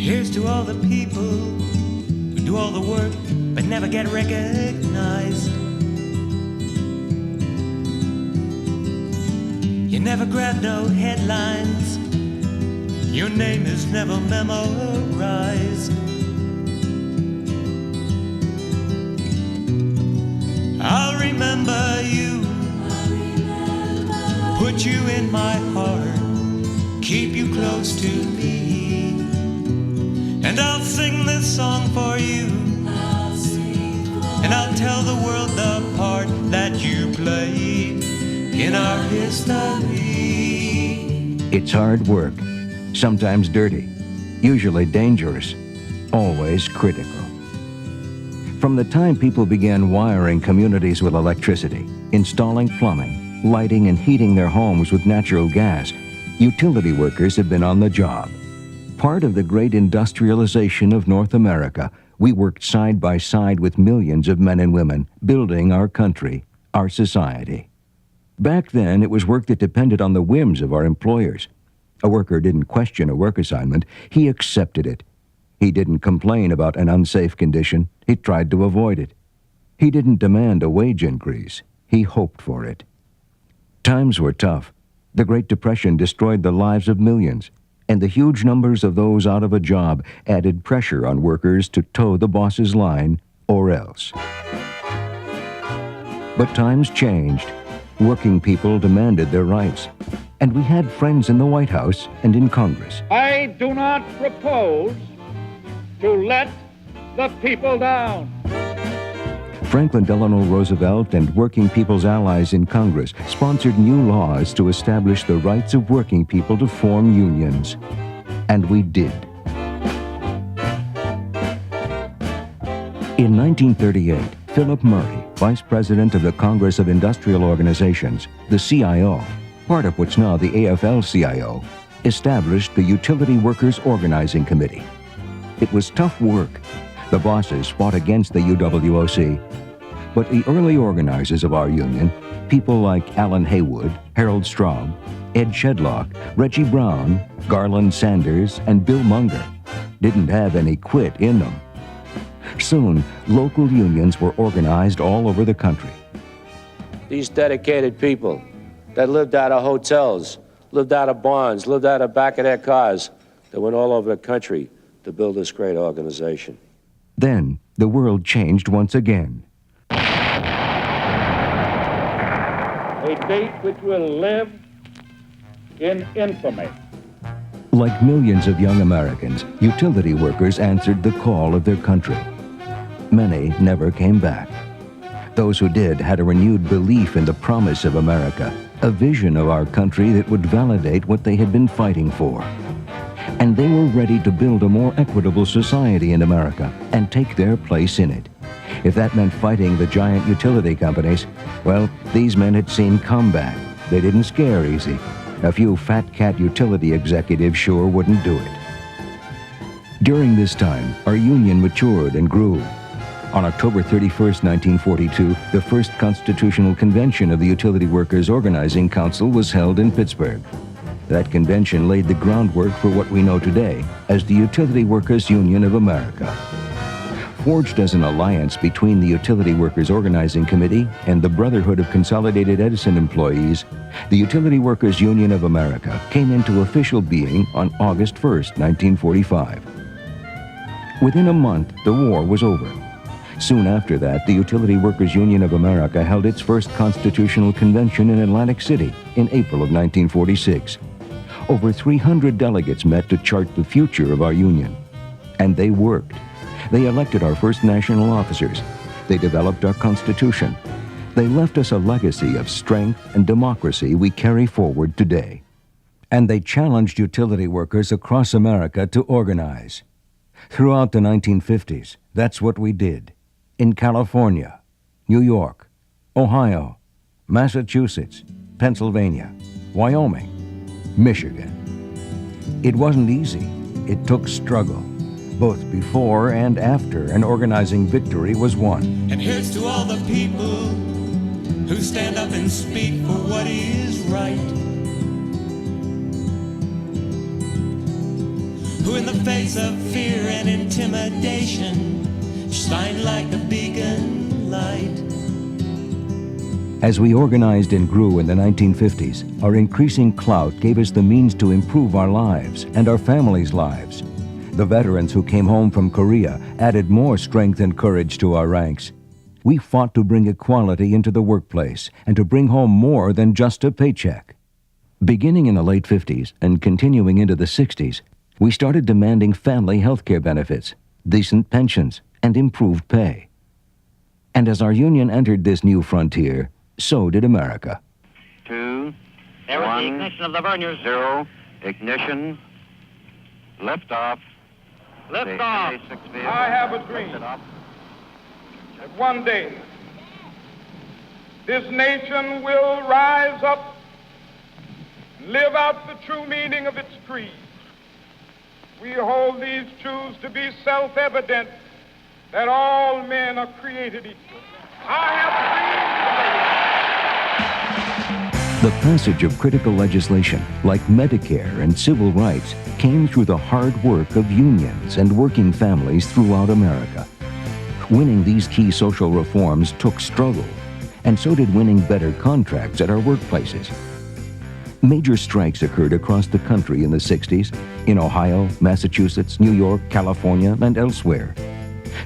here's to all the people who do all the work but never get recognized. You never grab no headlines, your name is never memorized. I'll remember you, put you in my heart, keep you close to me, and I'll sing this song for you, and I'll tell the world the part that you played in our history. It's hard work, sometimes dirty, usually dangerous, always critical. From the time people began wiring communities with electricity, installing plumbing, lighting and heating their homes with natural gas, utility workers have been on the job. Part of the great industrialization of North America, we worked side by side with millions of men and women, building our country, our society. Back then, it was work that depended on the whims of our employers. A worker didn't question a work assignment, he accepted it. He didn't complain about an unsafe condition, he tried to avoid it. He didn't demand a wage increase, he hoped for it. Times were tough. The Great Depression destroyed the lives of millions, and the huge numbers of those out of a job added pressure on workers to toe the boss's line, or else. But times changed. Working people demanded their rights, and we had friends in the White House and in Congress. I do not propose to let the people down. Franklin Delano Roosevelt and working people's allies in Congress sponsored new laws to establish the rights of working people to form unions. And we did. In 1938, Philip Murray, Vice President of the Congress of Industrial Organizations, the CIO, part of what's now the AFL-CIO, established the Utility Workers Organizing Committee. It was tough work. The bosses fought against the UWOC. But the early organizers of our union, people like Alan Haywood, Harold Straub, Ed Shedlock, Reggie Brown, Garland Sanders, and Bill Munger, didn't have any quit in them. Soon, local unions were organized all over the country. These dedicated people that lived out of hotels, lived out of barns, lived out of back of their cars, that went all over the country to build this great organization. Then, the world changed once again. A date which will live in infamy. Like millions of young Americans, utility workers answered the call of their country. Many never came back. Those who did had a renewed belief in the promise of America, a vision of our country that would validate what they had been fighting for. And they were ready to build a more equitable society in America and take their place in it. If that meant fighting the giant utility companies, well, these men had seen combat. They didn't scare easy. A few fat cat utility executives sure wouldn't do it. During this time, our union matured and grew. On October 31st, 1942, the first Constitutional Convention of the Utility Workers Organizing Council was held in Pittsburgh. That convention laid the groundwork for what we know today as the Utility Workers Union of America. Forged as an alliance between the Utility Workers Organizing Committee and the Brotherhood of Consolidated Edison Employees, the Utility Workers Union of America came into official being on August 1st, 1945. Within a month, the war was over. Soon after that, the Utility Workers Union of America held its first Constitutional Convention in Atlantic City in April of 1946. Over 300 delegates met to chart the future of our union. And they worked. They elected our first national officers. They developed our Constitution. They left us a legacy of strength and democracy we carry forward today. And they challenged utility workers across America to organize. Throughout the 1950s, that's what we did. In California, New York, Ohio, Massachusetts, Pennsylvania, Wyoming, Michigan. It wasn't easy. It took struggle, both before and after an organizing victory was won. And here's to all the people who stand up and speak for what is right, who in the face of fear and intimidation shine like a beacon light. As we organized and grew in the 1950s, our increasing clout gave us the means to improve our lives and our families' lives. The veterans who came home from Korea added more strength and courage to our ranks. We fought to bring equality into the workplace and to bring home more than just a paycheck. Beginning in the late 50s and continuing into the 60s, we started demanding family health care benefits, decent pensions, and improved pay. And as our union entered this new frontier, so did America. 2, There is 1, the ignition of the verniers. 0, ignition, lift off. Lift off. I have a dream that one day this nation will rise up and live out the true meaning of its creed. We hold these truths to be self-evident that all men are created equal. I have The passage of critical legislation like Medicare and civil rights came through the hard work of unions and working families throughout America. Winning these key social reforms took struggle, and so did winning better contracts at our workplaces. Major strikes occurred across the country in the 60s, in Ohio, Massachusetts, New York, California, and elsewhere.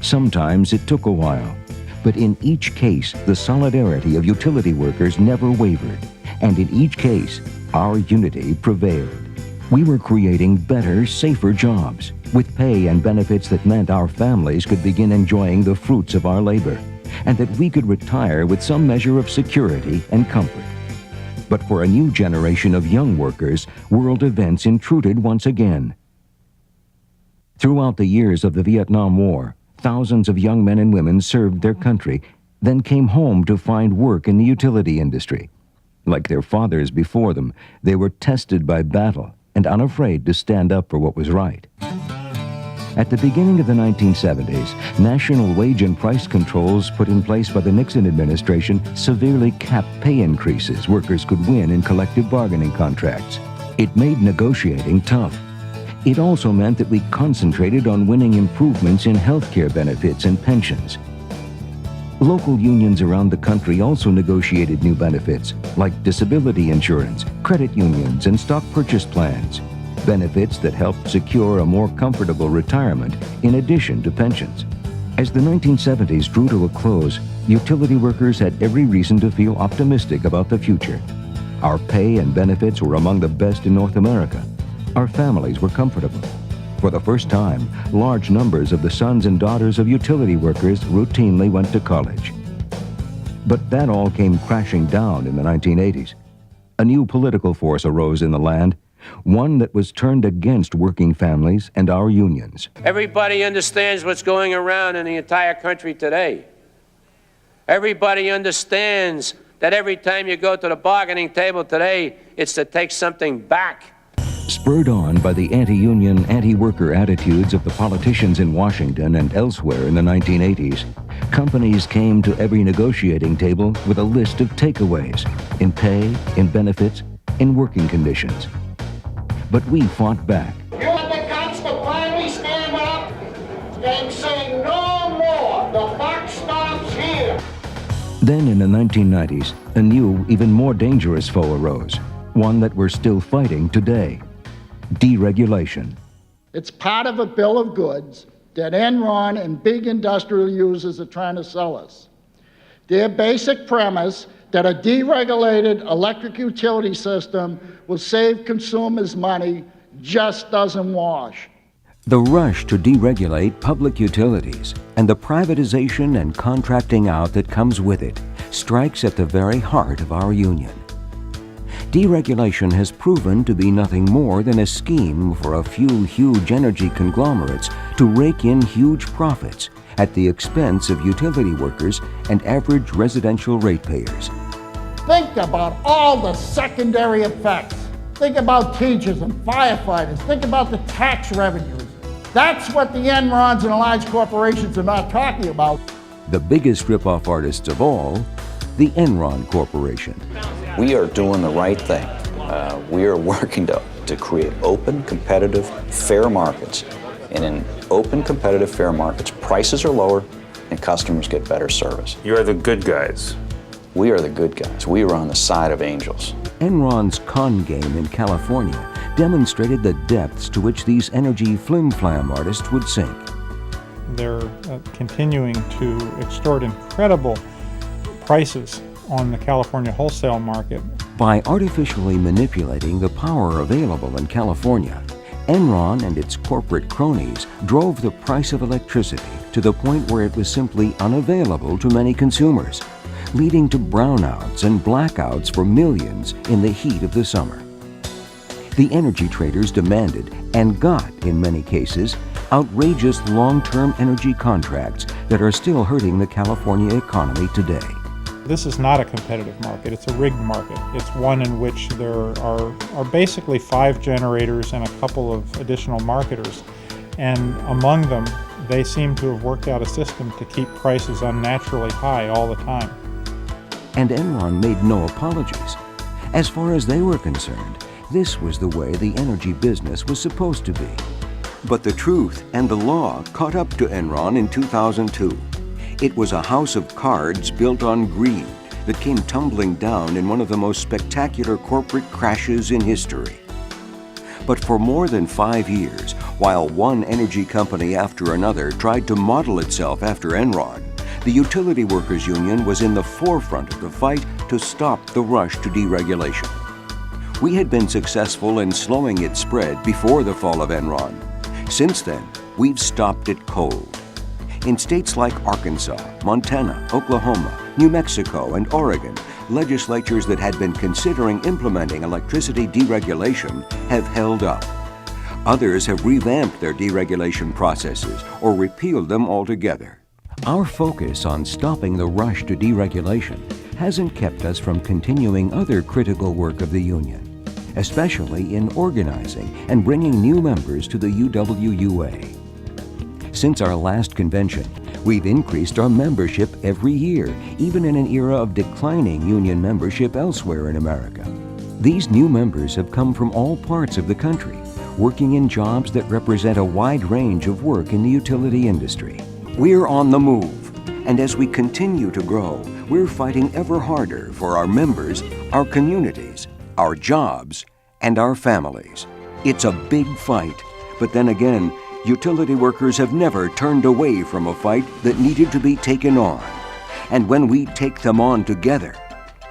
Sometimes it took a while, but in each case, the solidarity of utility workers never wavered, and in each case, our unity prevailed. We were creating better, safer jobs, with pay and benefits that meant our families could begin enjoying the fruits of our labor, and that we could retire with some measure of security and comfort. But for a new generation of young workers, world events intruded once again. Throughout the years of the Vietnam War, thousands of young men and women served their country, then came home to find work in the utility industry. Like their fathers before them, they were tested by battle and unafraid to stand up for what was right. At the beginning of the 1970s, national wage and price controls put in place by the Nixon administration severely capped pay increases workers could win in collective bargaining contracts. It made negotiating tough. It also meant that we concentrated on winning improvements in health care benefits and pensions. Local unions around the country also negotiated new benefits, like disability insurance, credit unions, and stock purchase plans. Benefits that helped secure a more comfortable retirement in addition to pensions. As the 1970s drew to a close, utility workers had every reason to feel optimistic about the future. Our pay and benefits were among the best in North America. Our families were comfortable. For the first time, large numbers of the sons and daughters of utility workers routinely went to college. But that all came crashing down in the 1980s. A new political force arose in the land, one that was turned against working families and our unions. Everybody understands what's going around in the entire country today. Everybody understands that every time you go to the bargaining table today, it's to take something back. Spurred on by the anti-union, anti-worker attitudes of the politicians in Washington and elsewhere in the 1980s, companies came to every negotiating table with a list of takeaways in pay, in benefits, in working conditions. But we fought back. You have the guts to finally stand up and say no more. The buck stops here. Then in the 1990s, a new, even more dangerous foe arose, one that we're still fighting today: deregulation. It's part of a bill of goods that Enron and big industrial users are trying to sell us. Their basic premise that a deregulated electric utility system will save consumers money just doesn't wash. The rush to deregulate public utilities and the privatization and contracting out that comes with it strikes at the very heart of our union. Deregulation has proven to be nothing more than a scheme for a few huge energy conglomerates to rake in huge profits at the expense of utility workers and average residential ratepayers. Think about all the secondary effects. Think about teachers and firefighters. Think about the tax revenues. That's what the Enrons and large corporations are not talking about. The biggest rip-off artists of all, the Enron Corporation. We are doing the right thing. We are working to to create open, competitive, fair markets. And in open, competitive, fair markets, prices are lower and customers get better service. You're the good guys. We are the good guys. We are on the side of angels. Enron's con game in California demonstrated the depths to which these energy flim-flam artists would sink. They're continuing to extort incredible prices on the California wholesale market. By artificially manipulating the power available in California, Enron and its corporate cronies drove the price of electricity to the point where it was simply unavailable to many consumers, leading to brownouts and blackouts for millions in the heat of the summer. The energy traders demanded, and got in many cases, outrageous long-term energy contracts that are still hurting the California economy today. This is not a competitive market, it's a rigged market. It's one in which there are basically 5 generators and a couple of additional marketers. And among them, they seem to have worked out a system to keep prices unnaturally high all the time. And Enron made no apologies. As far as they were concerned, this was the way the energy business was supposed to be. But the truth and the law caught up to Enron in 2002. It was a house of cards built on greed that came tumbling down in one of the most spectacular corporate crashes in history. But for more than 5 years, while one energy company after another tried to model itself after Enron, the Utility Workers Union was in the forefront of the fight to stop the rush to deregulation. We had been successful in slowing its spread before the fall of Enron. Since then, we've stopped it cold. In states like Arkansas, Montana, Oklahoma, New Mexico, and Oregon, legislatures that had been considering implementing electricity deregulation have held up. Others have revamped their deregulation processes or repealed them altogether. Our focus on stopping the rush to deregulation hasn't kept us from continuing other critical work of the union, especially in organizing and bringing new members to the UWUA. Since our last convention, we've increased our membership every year, even in an era of declining union membership elsewhere in America. These new members have come from all parts of the country, working in jobs that represent a wide range of work in the utility industry. We're on the move, and as we continue to grow, we're fighting ever harder for our members, our communities, our jobs, and our families. It's a big fight, but then again, utility workers have never turned away from a fight that needed to be taken on. And when we take them on together,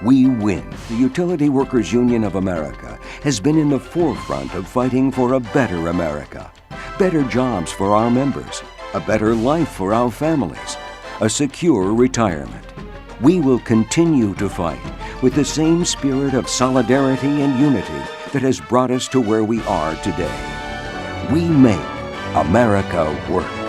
we win. The Utility Workers Union of America has been in the forefront of fighting for a better America, better jobs for our members, a better life for our families, a secure retirement. We will continue to fight with the same spirit of solidarity and unity that has brought us to where we are today. We make America work.